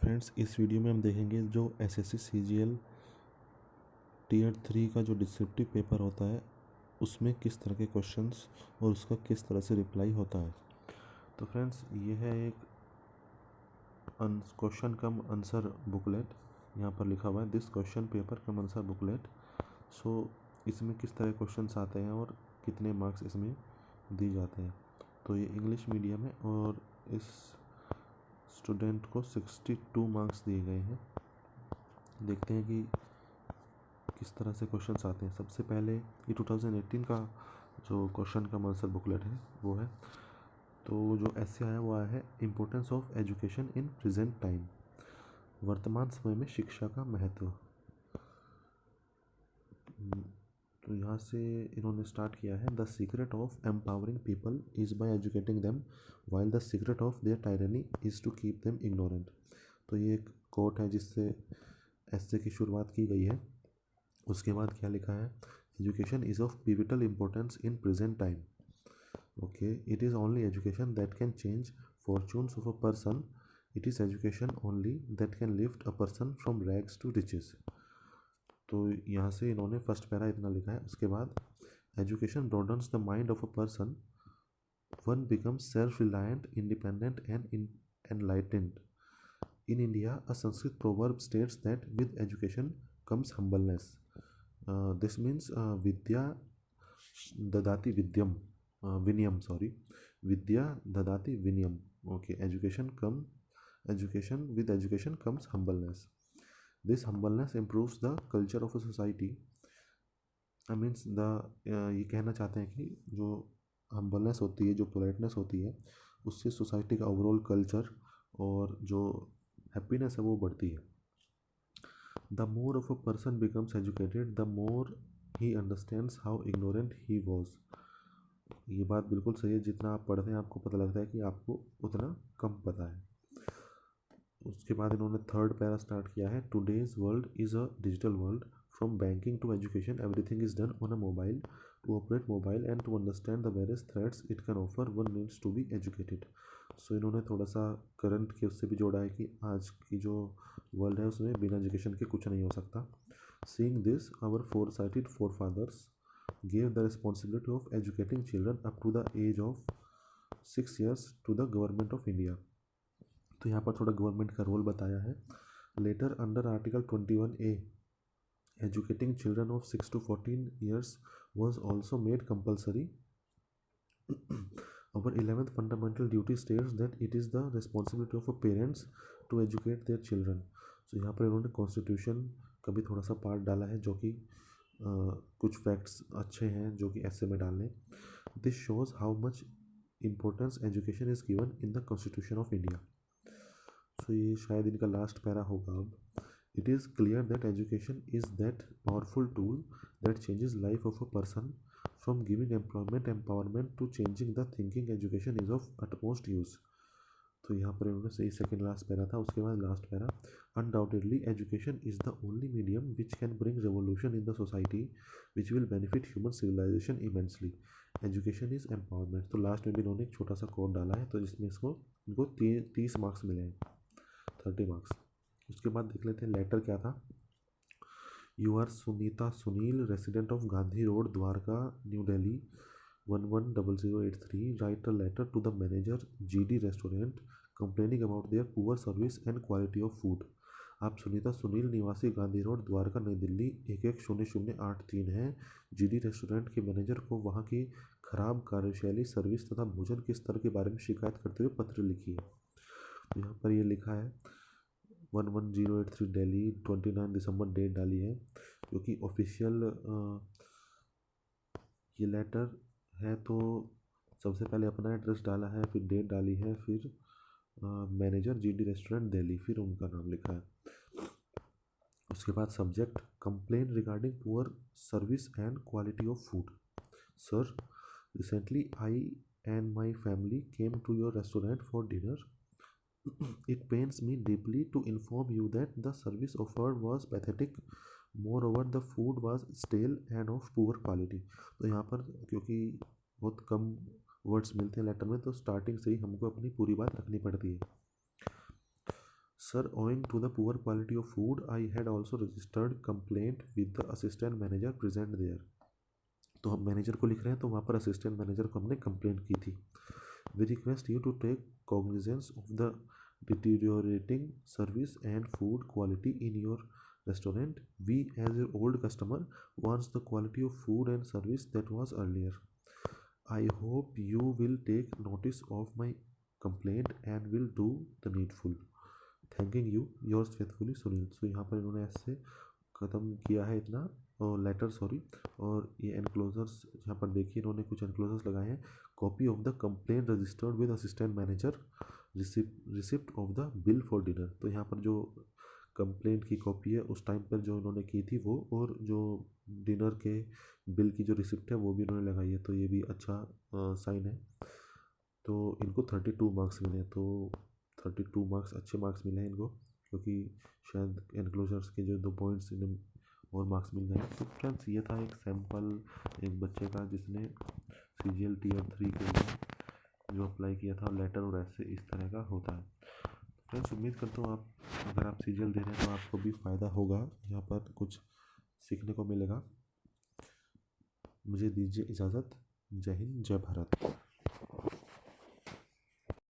Friends, इस video में हम देखेंगे जो एसएससी सीजीएल टीयर 3 का जो डिस्क्रिप्टिव पेपर होता है उसमें किस तरह के क्वेश्चंस और उसका किस तरह से रिप्लाई होता है। तो फ्रेंड्स, ये है एक क्वेश्चन कम आंसर बुकलेट। यहाँ पर लिखा हुआ है this question paper cum answer booklet. So इसमें किस तरह के क्वेश्चंस आते हैं और कितने मार्क्स इसमें दिए जाते हैं। तो ये इंग्लिश मीडियम है और इस स्टूडेंट को 62 मार्क्स दिए गए हैं। देखते हैं कि किस तरह से क्वेश्चंस आते हैं। सबसे पहले ये 2018 का जो क्वेश्चन का आंसर बुकलेट है वो है। तो जो ऐसे आया वो आया है importance of education in present time, वर्तमान समय में शिक्षा का महत्व। तो यहाँ से इन्होंने स्टार्ट किया है the secret of empowering people is by educating them while the secret of their tyranny is to keep them ignorant. तो ये एक कोट है जिससे ऐसे की शुरुआत की गई है। उसके बाद क्या लिखा है, education is of pivotal importance in present time. Okay, it is only education that can change fortunes of a person, it is education only that can lift a person from rags to riches. तो यहाँ से इन्होंने first para इतना लिखा है। उसके बाद education broadens the mind of a person, one becomes self reliant, independent and enlightened. In India, a Sanskrit proverb states that with education comes humbleness. This means vidya dadati vidyam, vinyam. Sorry, vidya dadati vinyam. Okay, education with education comes humbleness. This humbleness improves the culture of a society. I means ये कहना चाहते हैं कि जो humbleness होती है, जो politeness होती है, उससे सोसाइटी का ओवरऑल कल्चर और जो हैप्पीनेस है वो बढ़ती है। The more of a person becomes educated the more he understands how ignorant he was. ये बात बिल्कुल सही है, जितना आप पढ़ते हैं आपको पता लगता है कि आपको उतना कम पता है। उसके बाद इन्होंने थर्ड पैरा स्टार्ट किया है today's world is a digital world, from banking to education everything is done on a mobile, to operate mobile and to understand the various threats it can offer one needs to be educated. So इन्होंने थोड़ा सा current के उससे भी जोड़ा है कि आज की जो वर्ल्ड है उसमें बिना एजुकेशन के कुछ नहीं हो सकता। Seeing this our foresighted forefathers gave the responsibility of educating children up to the age of 6 years to the government of India. तो यहाँ पर थोड़ा गवर्नमेंट का रोल बताया है। Later under article 21A educating children of 6 to 14 years was also made compulsory. Our 11th fundamental duty states that it is the responsibility of parents to educate their children. So यहाँ पर इन्होंने constitution का भी थोड़ा सा part डाला है जो कि कुछ फैक्ट्स अच्छे हैं जो कि ऐसे में डालने। This shows how much importance education is given in the constitution of India. So ये शायद इनका लास्ट पैरा होगा अब। It is clear that education is that powerful tool that changes life of a person, from giving employment empowerment to changing the thinking, education is of utmost use. तो यहाँ पर इन्होंने सही सेकेंड लास्ट पैरा था। उसके बाद last para, undoubtedly education is the only medium which can bring revolution in the society which will benefit human civilization immensely, education is empowerment. तो last में भी इन्होंने एक छोटा सा कोड डाला है, तो जिसमें इनको 30 मार्क्स मिले हैं, 30 मार्क्स। उसके बाद देख लेते हैं लेटर क्या था। You are Sunita Sunil, resident of Gandhi road, Dwarka, new Delhi 110083, write a letter to the manager GD restaurant complaining about their poor service and quality of food. आप सुनीता सुनील, निवासी गांधी रोड, द्वारका, नई दिल्ली 110083 हैं, GD रेस्टोरेंट के मैनेजर को वहाँ की खराब कार्यशैली, सर्विस तथा भोजन के स्तर के बारे में शिकायत करते हुए पत्र लिखी है। तो यहाँ पर ये लिखा है 11083 दिल्ली, 29 दिसंबर डेट डाली है, जो कि ऑफिशियल ये लेटर है। तो सबसे पहले अपना एड्रेस डाला है, फिर डेट डाली है, फिर मैनेजर GD रेस्टोरेंट दिल्ली, फिर उनका नाम लिखा है। उसके बाद subject complain regarding poor service and quality of food. Sir, recently I and my family came to your restaurant for dinner. It pains me deeply to inform you that the service offered was pathetic. Moreover, the food was stale and of poor quality. तो यहाँ पर क्योंकि बहुत कम words मिलते हैं letter में, तो starting से ही हमको अपनी पूरी बात रखनी पड़ती है। Sir, owing to the poor quality of food, I had also registered complaint with the assistant manager present there. तो हम मैनेजर को लिख रहे हैं, तो वहाँ पर असिस्टेंट मैनेजर को हमने कंप्लेंट की थी. We request you to take cognizance of the deteriorating service and food quality in your restaurant. We, as your old customer, wants the quality of food and service that was earlier. I hope you will take notice of my complaint and will do the needful. Thanking you, yours faithfully, Sunil. So यहाँ पर इन्होंने ऐसे ख़त्म किया है इतना और letter, sorry. और ये एनक्लोजर्स यहाँ पर देखिए, इन्होंने कुछ एनक्लोजर्स लगाए हैं. Copy of the complaint registered with assistant manager, receipt of the bill for dinner. तो यहाँ पर जो कंप्लेंट की कॉपी है उस टाइम पर जो इन्होंने की थी वो, और जो डिनर के बिल की जो रिसिप्ट है वो भी इन्होंने लगाई है. तो ये भी अच्छा साइन है. तो इनको 32 मार्क्स मिले. तो 32 मार्क्स अच्छे मार्क्स मिले हैं इनको, क्योंकि शायद एनक्लोजर्स के जो 2 पॉइंट्स इन्हें और मार्क्स मिल गए. तो फ्रेंड्स ये था एक सैम्पल एक बच्चे का जिसने CGL Tier 3 के लिए जो अप्लाई किया था लेटर, और ऐसे इस तरह का होता है. फ्रेंड्स उम्मीद करता हूँ आप, अगर आप CGL दे रहे हैं तो आपको भी फ़ायदा होगा, यहाँ पर कुछ सीखने को मिलेगा. मुझे दीजिए इजाज़त. जय हिंद, जय भारत.